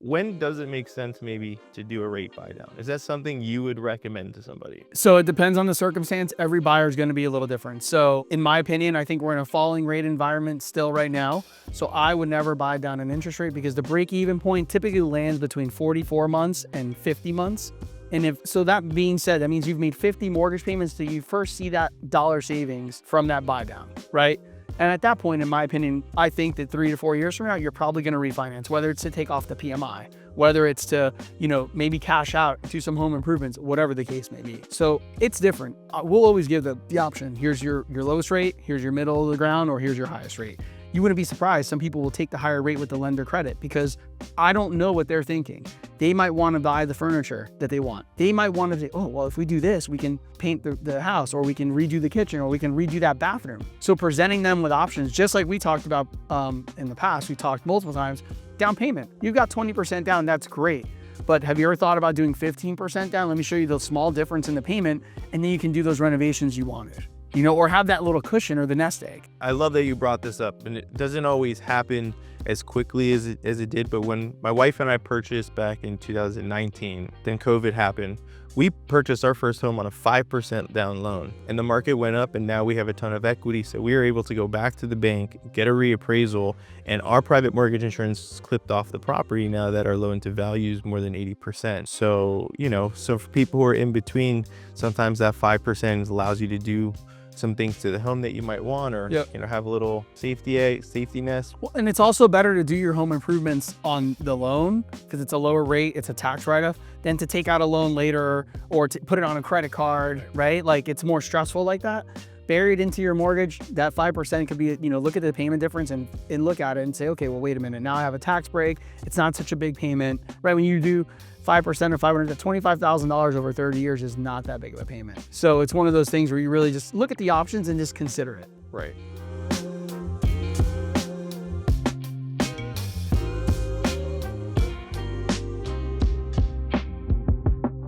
when does it make sense maybe to do a rate buy down? Is that something you would recommend to somebody? So it depends on the circumstance. Every buyer is going to be a little different. So in my opinion, I think we're in a falling rate environment still right now. So I would never buy down an interest rate because the break even point typically lands between 44 months and 50 months. And if so, that being said, that means you've made 50 mortgage payments till you first see that dollar savings from that buy down, right? And at that point, in my opinion, I think that 3 to 4 years from now, you're probably going to refinance, whether it's to take off the PMI, whether it's to, maybe cash out, do some home improvements, whatever the case may be. So it's different. We'll always give the option. Here's your lowest rate, here's your middle of the ground, or here's your highest rate. You wouldn't be surprised. Some people will take the higher rate with the lender credit because I don't know what they're thinking. They might want to buy the furniture that they want. They might want to say, oh, well, if we do this, we can paint the house, or we can redo the kitchen, or we can redo that bathroom. So presenting them with options, just like we talked about in the past, we talked multiple times, down payment. You've got 20% down, that's great. But have you ever thought about doing 15% down? Let me show you the small difference in the payment, and then you can do those renovations you wanted. Or have that little cushion or the nest egg. I love that you brought this up, and it doesn't always happen as quickly as it did. But when my wife and I purchased back in 2019, then COVID happened. We purchased our first home on a 5% down loan, and the market went up, and now we have a ton of equity. So we were able to go back to the bank, get a reappraisal, and our private mortgage insurance clipped off the property now that our loan to value is more than 80%. So, so for people who are in between, sometimes that 5% allows you to do some things to the home that you might want, or have a little safety nest. Well, and it's also better to do your home improvements on the loan because it's a lower rate, it's a tax write-off, than to take out a loan later or to put it on a credit card, right? Like it's more stressful like that. Buried into your mortgage, that 5% could be, look at the payment difference and look at it and say, okay, well, wait a minute, now I have a tax break. It's not such a big payment, right? When you do 5% or $500 to $25,000 over 30 years is not that big of a payment. So it's one of those things where you really just look at the options and just consider it. Right.